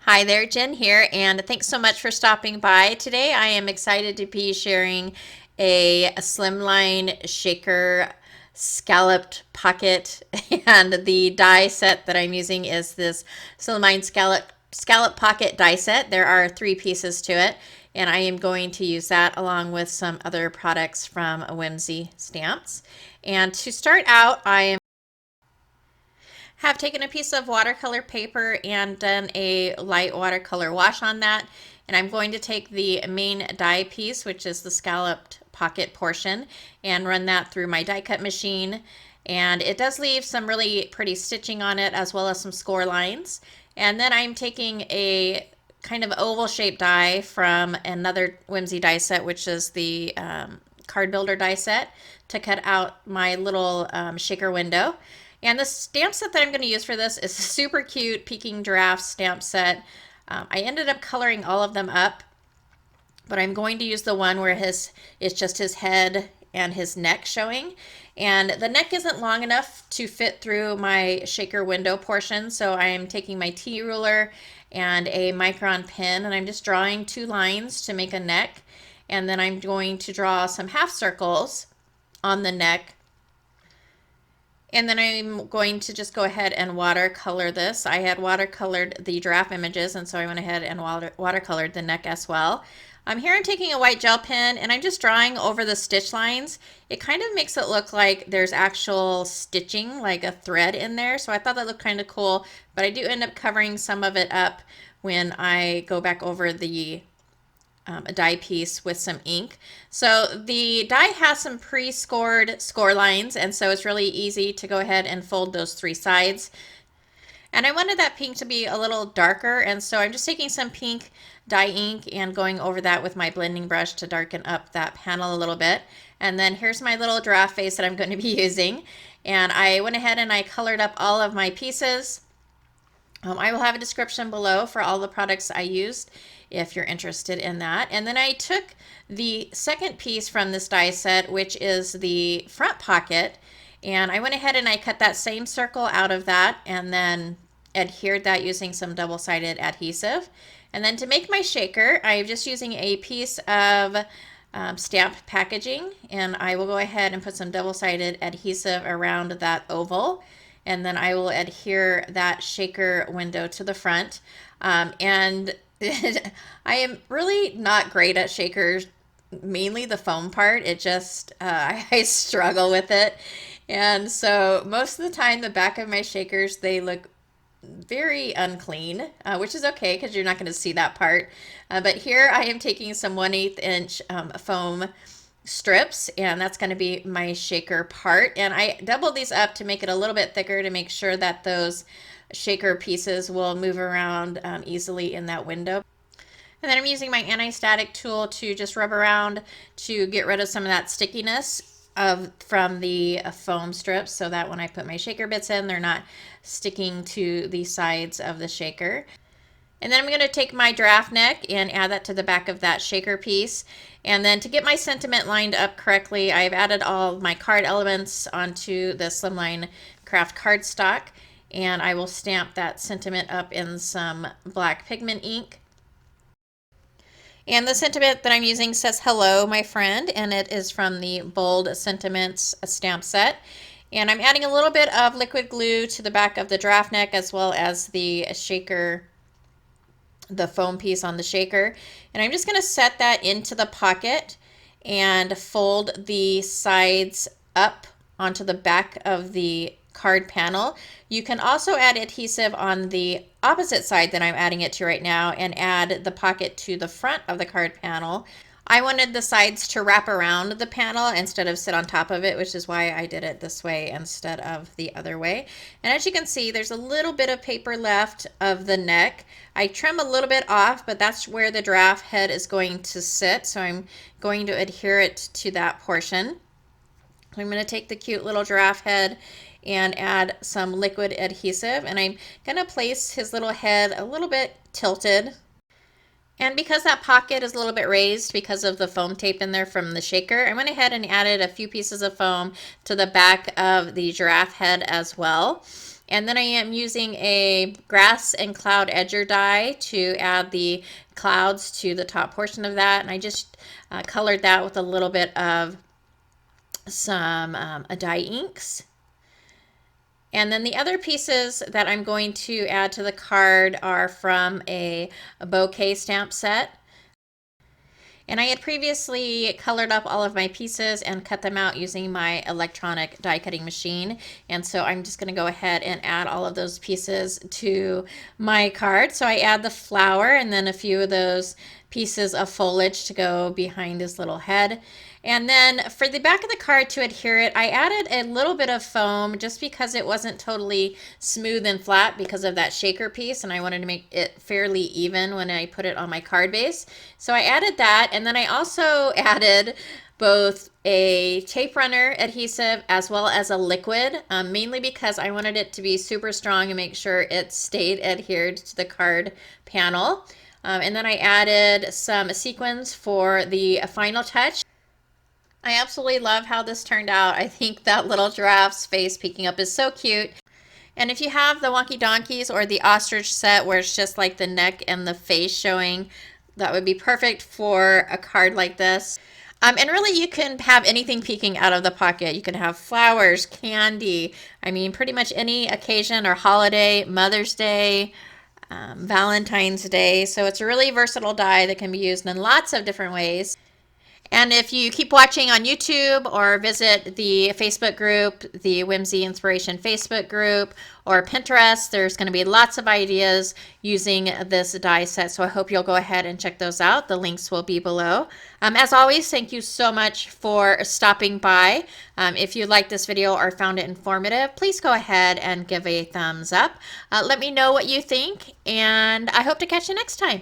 Hi there, Jen here, and thanks so much for stopping by. Today I am excited to be sharing a Slimline shaker scalloped pocket, and the die set that I'm using is this Slimline scallop pocket die set. There are 3 pieces to it, and I am going to use that along with some other products from Whimsy Stamps. And to start out, I have taken a piece of watercolor paper and done a light watercolor wash on that. And I'm going to take the main die piece, which is the scalloped pocket portion, and run that through my die cut machine. And it does leave some really pretty stitching on it, as well as some score lines. And then I'm taking a kind of oval shaped die from another Whimsy die set, which is the card builder die set, to cut out my little shaker window. And the stamp set that I'm going to use for this is a super cute Peking Giraffes stamp set. I ended up coloring all of them up, but I'm going to use the one where it's just his head and his neck showing. And the neck isn't long enough to fit through my shaker window portion, so I am taking my T ruler and a micron pen, and I'm just drawing 2 lines to make a neck. And then I'm going to draw some half circles on the neck. And then I'm going to just go ahead and watercolor this. I had watercolored the giraffe images, and so I went ahead and watercolored the neck as well. Here I'm taking a white gel pen, and I'm just drawing over the stitch lines. It kind of makes it look like there's actual stitching, like a thread in there. So I thought that looked kind of cool, but I do end up covering some of it up when I go back over the a die piece with some ink. So the die has some pre-scored score lines, and so it's really easy to go ahead and fold those 3 sides. And I wanted that pink to be a little darker, and so I'm just taking some pink dye ink and going over that with my blending brush to darken up that panel a little bit. And then here's my little giraffe face that I'm going to be using. And I went ahead and I colored up all of my pieces. I will have a description below for all the products I used if you're interested in that. And then I took the second piece from this die set, which is the front pocket, and I went ahead and I cut that same circle out of that and then adhered that using some double-sided adhesive. And then to make my shaker, I'm just using a piece of stamp packaging, and I will go ahead and put some double-sided adhesive around that oval, and then I will adhere that shaker window to the front. And I am really not great at shakers, mainly the foam part. It just, I struggle with it. And so most of the time, the back of my shakers, they look very unclean, which is okay because you're not going to see that part. But here I am taking some 1/8 inch foam strips, and that's going to be my shaker part. And I doubled these up to make it a little bit thicker to make sure that those shaker pieces will move around easily in that window. And then I'm using my anti-static tool to just rub around to get rid of some of that stickiness from the foam strips, so that when I put my shaker bits in, they're not sticking to the sides of the shaker. And then I'm going to take my giraffe neck and add that to the back of that shaker piece. And then to get my sentiment lined up correctly, I've added all of my card elements onto the Slimline Craft cardstock, and I will stamp that sentiment up in some black pigment ink. And the sentiment that I'm using says, "Hello, my friend," and it is from the Bold Sentiments stamp set. And I'm adding a little bit of liquid glue to the back of the giraffe neck, as well as the shaker, the foam piece on the shaker. And I'm just going to set that into the pocket and fold the sides up onto the back of the card panel. You can also add adhesive on the opposite side that I'm adding it to right now and add the pocket to the front of the card panel. I wanted the sides to wrap around the panel instead of sit on top of it, which is why I did it this way instead of the other way. And as you can see, there's a little bit of paper left of the neck. I trim a little bit off, but that's where the giraffe head is going to sit, so I'm going to adhere it to that portion. I'm going to take the cute little giraffe head and add some liquid adhesive, and I'm going to place his little head a little bit tilted. And because that pocket is a little bit raised because of the foam tape in there from the shaker, I went ahead and added a few pieces of foam to the back of the giraffe head as well. And then I am using a grass and cloud edger die to add the clouds to the top portion of that. And I just colored that with a little bit of some dye inks. And then the other pieces that I'm going to add to the card are from a Bouquet stamp set. And I had previously colored up all of my pieces and cut them out using my electronic die cutting machine. And so I'm just going to go ahead and add all of those pieces to my card. So I add the flower and then a few of those pieces of foliage to go behind his little head. And then for the back of the card to adhere it, I added a little bit of foam just because it wasn't totally smooth and flat because of that shaker piece, and I wanted to make it fairly even when I put it on my card base. So I added that, and then I also added both a tape runner adhesive as well as a liquid, mainly because I wanted it to be super strong and make sure it stayed adhered to the card panel. And then I added some sequins for the final touch. I absolutely love how this turned out. I think that little giraffe's face peeking up is so cute. And if you have the Wonky Donkeys or the ostrich set where it's just like the neck and the face showing, that would be perfect for a card like this. And really you can have anything peeking out of the pocket. You can have flowers, candy, I mean pretty much any occasion or holiday, Mother's Day, Valentine's Day. So it's a really versatile die that can be used in lots of different ways. And if you keep watching on YouTube or visit the Facebook group, the Whimsy Inspiration Facebook group, or Pinterest, there's going to be lots of ideas using this die set. So I hope you'll go ahead and check those out. The links will be below. As always, thank you so much for stopping by. If you liked this video or found it informative, please go ahead and give a thumbs up. Let me know what you think, and I hope to catch you next time.